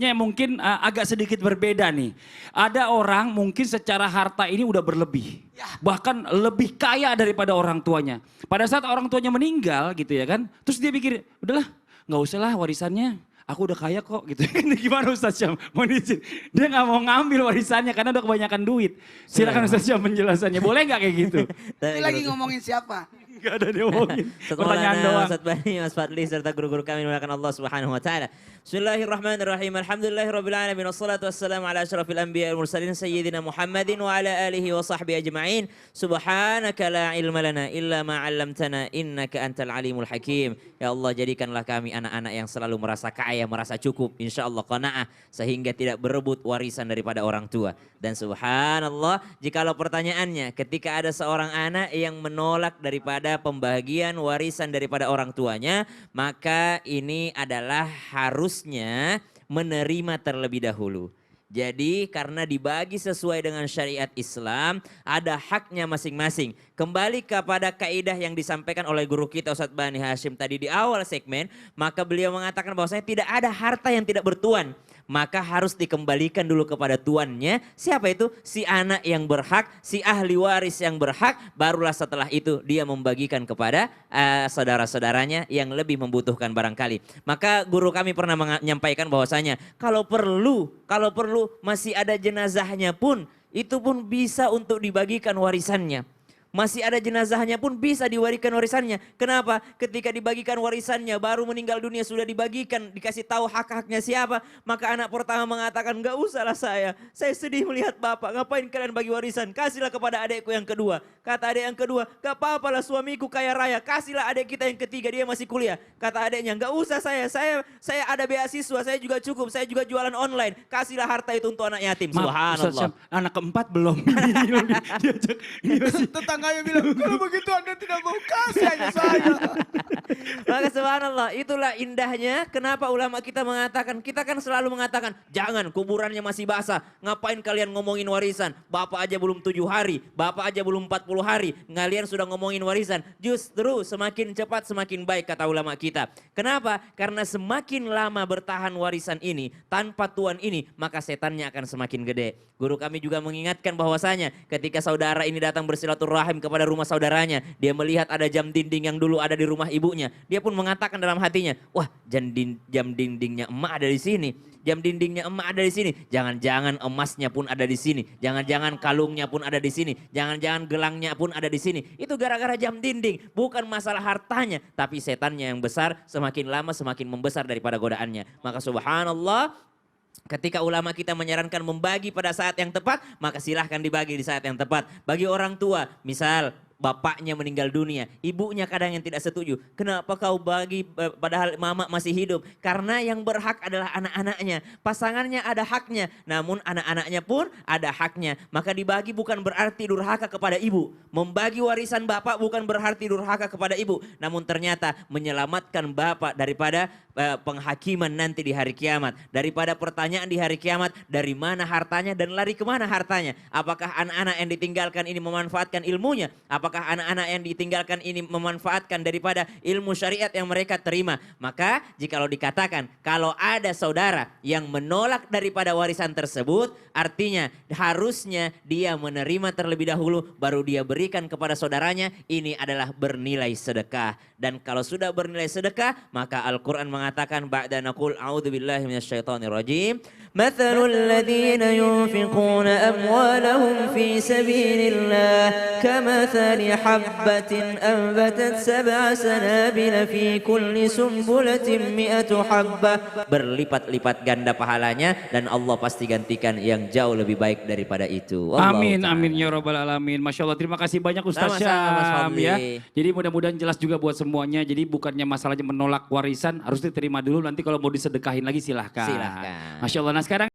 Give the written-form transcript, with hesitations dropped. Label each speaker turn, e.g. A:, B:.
A: berikutnya mungkin agak sedikit berbeda nih. Ada orang mungkin secara harta ini udah berlebih. Bahkan lebih kaya daripada orang tuanya. Pada saat orang tuanya meninggal gitu ya kan. Terus dia pikir, udahlah nggak usah lah warisannya. Aku udah kaya kok gitu. Gimana Ustaz Syam? Dia nggak mau ngambil warisannya karena udah kebanyakan duit. Silakan Ustaz Syam penjelasannya. Boleh nggak kayak gitu?
B: Ini lagi ngomongin siapa?
A: Gak ada dia ngomongin. Pertanyaan
C: Maulana,
A: doang.
C: Ustaz Bani, Mas Fadli serta guru-guru kami dimuliakan Allah Subhanahu wa taala. Bismillahirrahmanirrahim. Alhamdulillahirabbil alamin wassalatu wassalamu ala asyrafil anbiya'i wal mursalin sayyidina Muhammadin wa ala alihi wa sahbihi ajma'in. Subhanaka la ilma lana illa ma 'allamtana innaka antal alimul hakim. Ya Allah, jadikanlah kami anak-anak yang selalu merasa kaya, merasa cukup, insyaallah qanaah sehingga tidak berebut warisan daripada orang tua. Dan subhanallah, jikalau pertanyaannya ketika ada seorang anak yang menolak daripada pembagian warisan daripada orang tuanya, maka ini adalah harusnya menerima terlebih dahulu. Jadi karena dibagi sesuai dengan syariat Islam, ada haknya masing-masing. Kembali kepada kaidah yang disampaikan oleh guru kita Ustadz Bani Hashim tadi di awal segmen, maka beliau mengatakan bahwasanya tidak ada harta yang tidak bertuan. Maka harus dikembalikan dulu kepada tuannya. Siapa itu? Si anak yang berhak, si ahli waris yang berhak. Barulah setelah itu dia membagikan kepada saudara-saudaranya yang lebih membutuhkan barangkali. Maka guru kami pernah menyampaikan bahwasanya kalau perlu masih ada jenazahnya pun, itu pun bisa untuk dibagikan warisannya. Masih ada jenazahnya pun bisa diwarikan warisannya. Kenapa? Ketika dibagikan warisannya baru meninggal dunia sudah dibagikan, dikasih tahu hak-haknya siapa. Maka anak pertama mengatakan, enggak usahlah saya sedih melihat bapak, ngapain kalian bagi warisan, kasihlah kepada adekku yang kedua. Kata adek yang kedua, gak apa-apa lah suamiku kaya raya, kasihlah adek kita yang ketiga, dia masih kuliah. Kata adeknya, enggak usah saya ada beasiswa, saya juga cukup, saya juga jualan online, kasihlah harta itu untuk anak yatim. Subhanallah.
A: Anak keempat belum.
B: Tetangganya bilang, kalau begitu Anda tidak mau kasih hanya saya.
C: Maka subhanallah, itulah indahnya kenapa ulama kita mengatakan, kita kan selalu mengatakan, jangan kuburannya masih basah, ngapain kalian ngomongin warisan, bapak aja belum 7 hari, bapak aja belum 40 hari, kalian sudah ngomongin warisan. Justru semakin cepat semakin baik kata ulama kita. Kenapa? Karena semakin lama bertahan warisan ini, tanpa tuan ini, maka setannya akan semakin gede. Guru kami juga mengingatkan bahwasanya ketika saudara ini datang bersilaturahim kepada rumah saudaranya, dia melihat ada jam dinding yang dulu ada di rumah ibunya, dia pun mengatakan dalam hatinya, wah jam dindingnya emak ada di sini, jam dindingnya emak ada di sini, jangan-jangan emasnya pun ada di sini, jangan-jangan kalungnya pun ada di sini, jangan-jangan gelangnya pun ada di sini. Itu gara-gara jam dinding, bukan masalah hartanya, tapi setannya yang besar, semakin lama semakin membesar daripada godaannya. Maka subhanallah, ketika ulama kita menyarankan membagi pada saat yang tepat, maka silahkan dibagi di saat yang tepat. Bagi orang tua, misal bapaknya meninggal dunia, ibunya kadang yang tidak setuju. Kenapa kau bagi padahal mama masih hidup? Karena yang berhak adalah anak-anaknya. Pasangannya ada haknya, namun anak-anaknya pun ada haknya. Maka dibagi bukan berarti durhaka kepada ibu. Membagi warisan bapak bukan berarti durhaka kepada ibu. Namun ternyata menyelamatkan bapak daripada penghakiman nanti di hari kiamat. Daripada pertanyaan di hari kiamat, dari mana hartanya dan lari kemana hartanya. Apakah anak-anak yang ditinggalkan ini memanfaatkan ilmunya? Apakah anak-anak yang ditinggalkan ini memanfaatkan daripada ilmu syariat yang mereka terima? Maka jikalau dikatakan kalau ada saudara yang menolak daripada warisan tersebut, artinya harusnya dia menerima terlebih dahulu baru dia berikan kepada saudaranya. Ini adalah bernilai sedekah. Dan kalau sudah bernilai sedekah, maka Al-Quran mengatakan ba'da naqul a'udzubillahi minasyaitonirrajim, mathalul ladzina yunfiquna amwalahum fi sabilillah kamathali habbatin anbatat sab'a sanabila fi kulli sumbulatin mi'atu habbah. Berlipat-lipat ganda pahalanya dan Allah pasti gantikan yang jauh lebih baik daripada itu.
A: Amin, amin ya rabbal alamin. Masya Allah, terima kasih banyak Ustaz Syam ya. Jadi mudah-mudahan jelas juga buat semuanya. Jadi bukannya masalahnya menolak warisan, harus diterima dulu, nanti kalau mau disedekahin lagi silahkan.
C: Silahkan.
A: Masya Allah. Nah sekarang